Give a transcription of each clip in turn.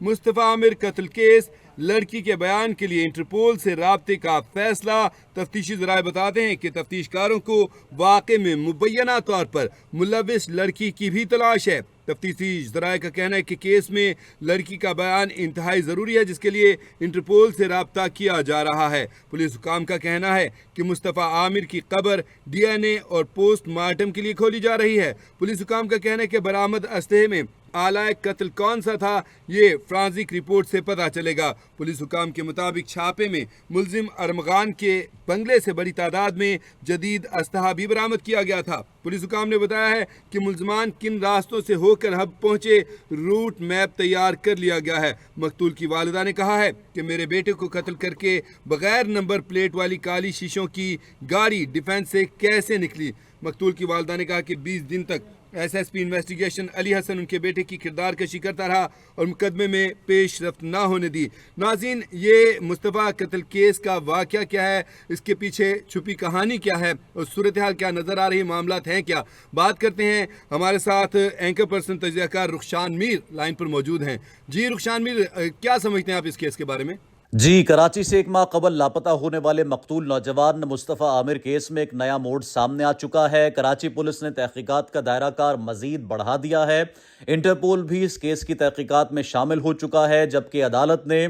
मुस्तफ़ा आमिर कत्ल केस, लड़की के बयान के लिए इंटरपोल से राब्ते का फैसला। तफ्तीशी ज़राए बताते हैं कि तफ्तीशकारों को वाक़े में मुबैना तौर पर मुलविस लड़की की भी तलाश है। तफ्तीशी ज़राए का कहना है कि केस में लड़की का बयान इंतहाई ज़रूरी है, जिसके लिए इंटरपोल से राब्ता किया जा रहा है। पुलिस हुकाम का कहना है कि मुस्तफ़ा आमिर की कब्र DNA और पोस्टमार्टम के लिए खोली जा रही है। पुलिस हुकाम का कहना है कि बरामद असलहे में आलाए कत्ल कौन सा था, ये फ्रांसिक रिपोर्ट से पता चलेगा। पुलिस हुकाम के मुताबिक छापे में मुलजिम अरमगान के बंगले से बड़ी तादाद में जदीद असलहा भी बरामद किया गया था। पुलिस हुकाम ने बताया है कि मुलजमान किन रास्तों से होकर हब पहुंचे, रूट मैप तैयार कर लिया गया है। मकतूल की वालिदा ने कहा है कि मेरे बेटे को कत्ल करके बगैर नंबर प्लेट वाली काली शीशों की गाड़ी डिफेंस से कैसे निकली। मकतूल की वालिदा ने कहा कि 20 दिन तक SSP इन्वेस्टिगेशन अली हसन उनके बेटे की किरदार कशी करता रहा और मुकदमे में पेश रफ्त ना होने दी। नाज़रीन, ये मुस्तफ़ा कत्ल केस का वाक़या क्या है, इसके पीछे छुपी कहानी क्या है और सूरत हाल क्या नज़र आ रही, मामलात हैं क्या, बात करते हैं। हमारे साथ एंकर पर्सन तजज़ियाकार रुखशान मीर लाइन पर मौजूद हैं। जी रुखशान मीर, क्या समझते हैं आप इस केस के बारे में? जी, कराची से एक माह कबल लापता होने वाले मकतूल नौजवान मुस्तफ़ा आमिर केस में एक नया मोड़ सामने आ चुका है। कराची पुलिस ने तहकीकात का दायरा कार मजीद बढ़ा दिया है। इंटरपोल भी इस केस की तहकीकात में शामिल हो चुका है, जबकि अदालत ने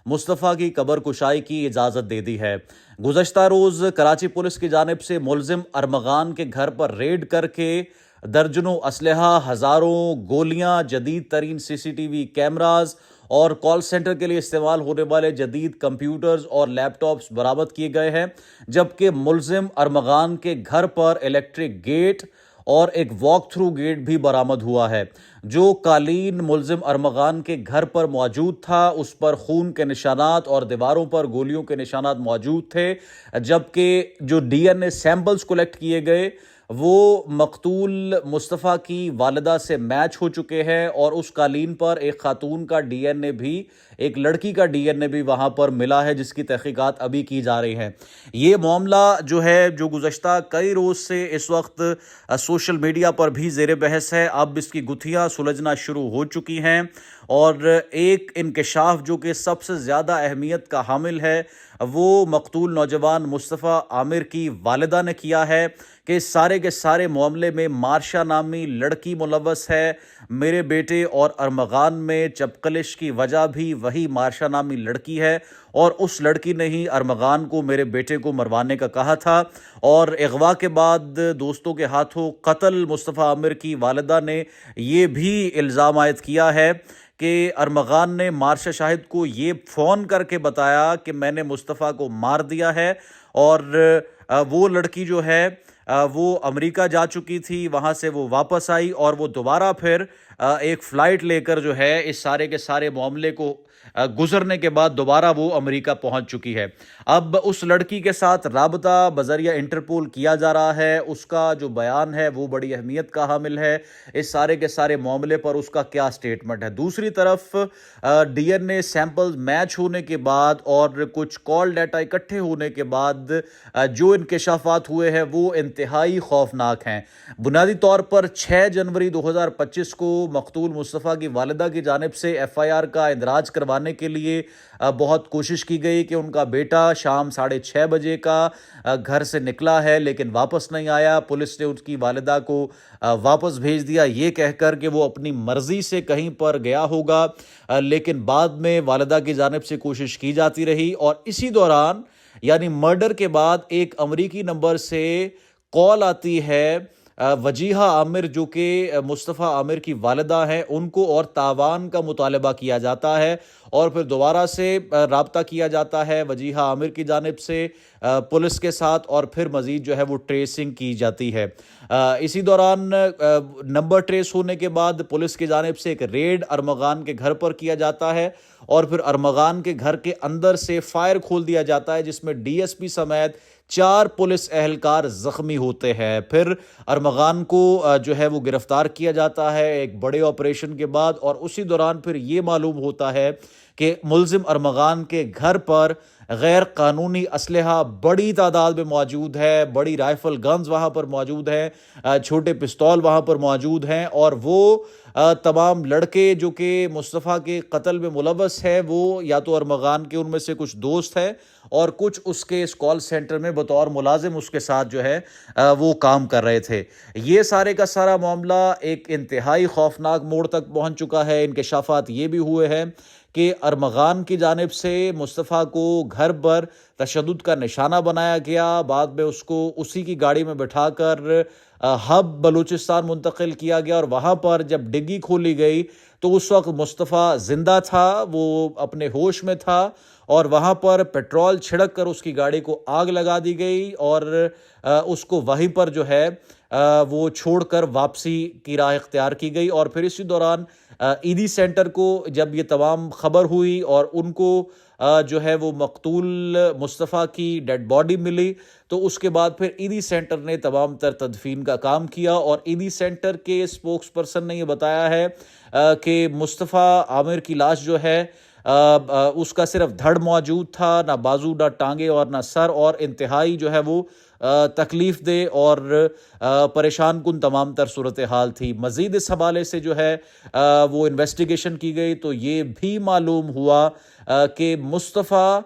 मुस्तफ़ा की कब्र कुशाई की इजाज़त दे दी है। गुज़श्ता रोज़ कराची पुलिस की जानिब से मुलजिम अरमगान के घर पर रेड करके दर्जनों असलहा, हज़ारों गोलियां, जदीद तरीन CCTV कैमराज और कॉल सेंटर के लिए इस्तेमाल होने वाले जदीद कंप्यूटर्स और लैपटॉप्स बरामद किए गए हैं, जबकि मुलजिम अरमगान के घर पर इलेक्ट्रिक गेट और एक वॉक थ्रू गेट भी बरामद हुआ है। जो कालीन मुलजिम अरमगान के घर पर मौजूद था, उस पर खून के निशानात और दीवारों पर गोलियों के निशानात मौजूद थे, जबकि जो DNA सैंपल्स कलेक्ट किए गए वो मकतूल मुस्तफ़ा की वालिदा से मैच हो चुके हैं और उस कालीन पर एक खातून का DNA भी, एक लड़की का DNA भी वहाँ पर मिला है, जिसकी तहकीकात अभी की जा रही हैं। ये मामला जो है, जो गुज़श्ता कई रोज़ से इस वक्त सोशल मीडिया पर भी ज़ेर बहस है, अब इसकी गुत्थियाँ सुलझना शुरू हो चुकी हैं और एक इंकशाफ जो कि सबसे ज़्यादा अहमियत का हामिल है, वो मकतूल नौजवान मुस्तफ़ा आमिर की वालिदा ने किया है कि सारे के सारे मामले में मार्शा नामी लड़की मुलव्वस है। मेरे बेटे और अरमगान में चपकलिश की वजह भी वही मार्शा नामी लड़की है और उस लड़की ने ही अरमगान को, मेरे बेटे को मरवाने का कहा था और अगवा के बाद दोस्तों के हाथों कत्ल मुस्तफ़ा आमिर की वालिदा ने ये भी इल्ज़ाम आयद किया है कि अरमगान ने मार्शा शाहिद को ये फ़ोन करके बताया कि मैंने मुस्तफ़ा को मार दिया है और वो लड़की जो है वो अमेरिका जा चुकी थी, वहाँ से वो वापस आई और वो दोबारा फिर एक फ़्लाइट लेकर जो है इस सारे के सारे मामले को गुजरने के बाद दोबारा वो अमेरिका पहुंच चुकी है। अब उस लड़की के साथ राबता बजरिया इंटरपोल किया जा रहा है, उसका जो बयान है वो बड़ी अहमियत का हामिल है। इस सारे के सारे मामले पर उसका क्या स्टेटमेंट है। दूसरी तरफ DNA सैंपल मैच होने के बाद और कुछ कॉल डाटा इकट्ठे होने के बाद जो इंकशाफात हुए हैं वो इंतहाई खौफनाक हैं। बुनियादी तौर पर 6 जनवरी 2025 को मकतूल मुस्तफ़ा की वालिदा की जानिब से FIR का इंदराज करवाने के लिए बहुत कोशिश की गई कि उनका बेटा शाम 6:30 बजे का घर से निकला है लेकिन वापस नहीं आया। पुलिस ने उसकी वालिदा को वापस भेज दिया ये कहकर कि वो अपनी मर्जी से कहीं पर गया होगा, लेकिन बाद में वालिदा की जानिब से कोशिश की जाती रही और इसी दौरान यानी मर्डर के बाद एक अमरीकी नंबर से कॉल आती है वजीहा आमिर जो कि मुस्तफ़ा आमिर की वालिदा हैं, उनको और तावान का मुतालबा किया जाता है और फिर दोबारा से राब्ता किया जाता है वजीहा आमिर की जानिब से पुलिस के साथ और फिर मज़ीद जो है वो ट्रेसिंग की जाती है। इसी दौरान नंबर ट्रेस होने के बाद पुलिस की जानिब से एक रेड अरमगान के घर पर किया जाता है और फिर अरमगान के घर के अंदर से फायर खोल दिया जाता है, जिसमें DSP समेत 4 पुलिस एहलकार जख्मी होते हैं। फिर अरमगान को जो है वो गिरफ्तार किया जाता है एक बड़े ऑपरेशन के बाद और उसी दौरान फिर ये मालूम होता है کہ ملزم ارمغان کے گھر پر غیر قانونی اسلحہ بڑی تعداد میں موجود ہے، بڑی رائفل گنز وہاں پر موجود ہیں، چھوٹے پستول وہاں پر موجود ہیں، اور وہ تمام لڑکے جو کہ مصطفیٰ کے قتل میں ملوث ہے وہ یا تو ارمغان کے ان میں سے کچھ دوست ہیں اور کچھ اس کے اس کال سینٹر میں بطور ملازم اس کے ساتھ جو ہے وہ کام کر رہے تھے۔ یہ سارے کا سارا معاملہ ایک انتہائی خوفناک موڑ تک پہنچ چکا ہے۔ انکشافات یہ بھی ہوئے ہیں کہ ارمغان کی جانب سے مصطفیٰ کو گھر پر تشدد کا نشانہ بنایا گیا، بعد میں اس کو اسی کی گاڑی میں بٹھا کر ہب بلوچستان منتقل کیا گیا، اور وہاں پر جب ڈگی کھولی گئی تو اس وقت مصطفیٰ زندہ تھا، وہ اپنے ہوش میں تھا، اور وہاں پر پیٹرول چھڑک کر اس کی گاڑی کو آگ لگا دی گئی اور اس کو وہیں پر جو ہے وہ چھوڑ کر واپسی کی راہ اختیار کی گئی۔ اور پھر اسی دوران ایدی سینٹر کو جب یہ تمام خبر ہوئی اور ان کو جو ہے وہ مقتول مصطفیٰ کی ڈیڈ باڈی ملی، تو اس کے بعد پھر ایدی سینٹر نے تمام تر تدفین کا کام کیا، اور ایدی سینٹر کے اسپوکس پرسن نے یہ بتایا ہے کہ مصطفیٰ عامر کی لاش جو ہے اس کا صرف دھڑ موجود تھا، نہ بازو نہ ٹانگیں اور نہ سر، اور انتہائی جو ہے وہ تکلیف دہ اور پریشان کن تمام تر صورتحال تھی۔ مزید اس حوالے سے جو ہے وہ انویسٹیگیشن کی گئی تو یہ بھی معلوم ہوا کہ مصطفیٰ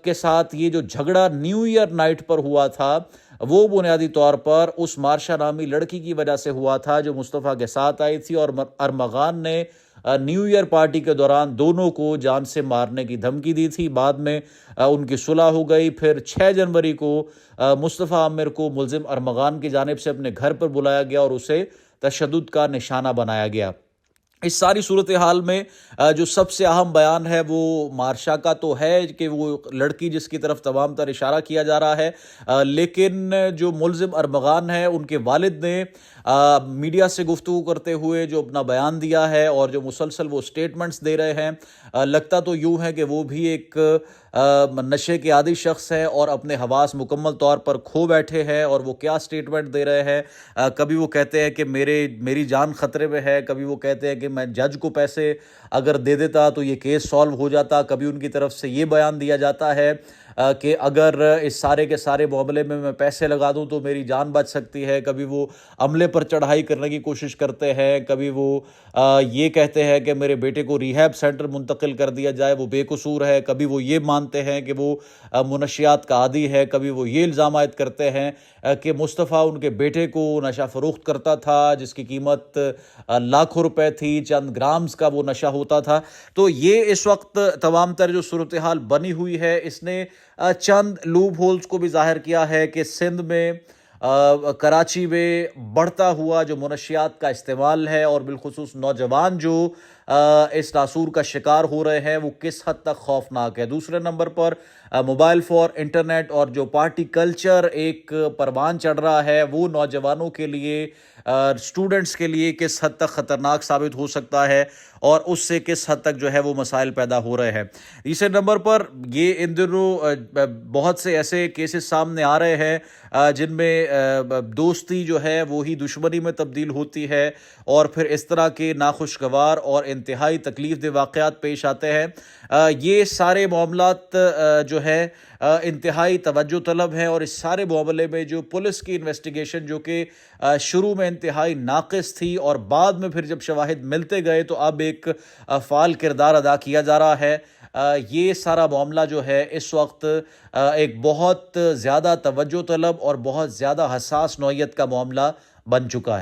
کے ساتھ یہ جو جھگڑا نیو ایئر نائٹ پر ہوا تھا وہ بنیادی طور پر اس مارشا نامی لڑکی کی وجہ سے ہوا تھا جو مصطفیٰ کے ساتھ آئی تھی، اور ارمغان نے نیو ایئر پارٹی کے دوران دونوں کو جان سے مارنے کی دھمکی دی تھی۔ بعد میں ان کی صلح ہو گئی، پھر 6 جنوری کو مصطفیٰ عامر کو ملزم ارمغان کی جانب سے اپنے گھر پر بلایا گیا اور اسے تشدد کا نشانہ بنایا گیا۔ اس ساری صورتحال میں جو سب سے اہم بیان ہے وہ مارشا کا تو ہے کہ وہ لڑکی جس کی طرف تمام تر اشارہ کیا جا رہا ہے، لیکن جو ملزم ارمغان ہے ان کے والد نے میڈیا سے گفتگو کرتے ہوئے جو اپنا بیان دیا ہے اور جو مسلسل وہ سٹیٹمنٹس دے رہے ہیں، لگتا تو یوں ہے کہ وہ بھی ایک نشے کے عادی شخص ہے اور اپنے حواس مکمل طور پر کھو بیٹھے ہیں، اور وہ کیا سٹیٹمنٹ دے رہے ہیں، کبھی وہ کہتے ہیں کہ میری جان خطرے میں ہے، کبھی وہ کہتے ہیں کہ میں جج کو پیسے اگر دے دیتا تو یہ کیس سالو ہو جاتا، کبھی ان کی طرف سے یہ بیان دیا جاتا ہے کہ اگر اس سارے کے سارے معاملے میں پیسے لگا دوں تو میری جان بچ سکتی ہے، کبھی وہ عملے پر چڑھائی کرنے کی کوشش کرتے ہیں، کبھی وہ یہ کہتے ہیں کہ میرے بیٹے کو ریہیب سینٹر منتقل کر دیا جائے، وہ بے قصور ہے، کبھی وہ یہ مانتے ہیں کہ وہ منشیات کا عادی ہے، کبھی وہ یہ الزام عائد کرتے ہیں کہ مصطفیٰ ان کے بیٹے کو نشہ فروخت کرتا تھا جس کی قیمت لاکھوں روپے تھی، چند گرامز کا وہ نشہ ہوتا تھا۔ تو یہ اس وقت تمام تر جو صورتحال بنی ہوئی ہے اس نے چند لوپ ہولز کو بھی ظاہر کیا ہے کہ سندھ میں کراچی میں بڑھتا ہوا جو منشیات کا استعمال ہے اور بالخصوص نوجوان جو اس ناسور کا شکار ہو رہے ہیں وہ کس حد تک خوفناک ہے۔ دوسرے نمبر پر موبائل فون، انٹرنیٹ اور جو پارٹی کلچر ایک پروان چڑھ رہا ہے وہ نوجوانوں کے لیے، اسٹوڈنٹس کے لیے کس حد تک خطرناک ثابت ہو سکتا ہے اور اس سے کس حد تک جو ہے وہ مسائل پیدا ہو رہے ہیں۔ تیسرے نمبر پر یہ ان دنوں بہت سے ایسے کیسز سامنے آ رہے ہیں جن میں دوستی جو ہے وہی دشمنی میں تبدیل ہوتی ہے اور پھر اس طرح کے ناخوشگوار اور انتہائی تکلیف دہ واقعات پیش آتے ہیں۔ یہ سارے معاملات جو ہے انتہائی توجہ طلب ہیں، اور اس سارے معاملے میں جو پولیس کی انویسٹیگیشن جو کہ شروع میں انتہائی ناقص تھی اور بعد میں پھر جب شواہد ملتے گئے تو اب ایک فعال کردار ادا کیا جا رہا ہے، یہ سارا معاملہ جو ہے اس وقت ایک بہت زیادہ توجہ طلب اور بہت زیادہ حساس نوعیت کا معاملہ بن چکا ہے۔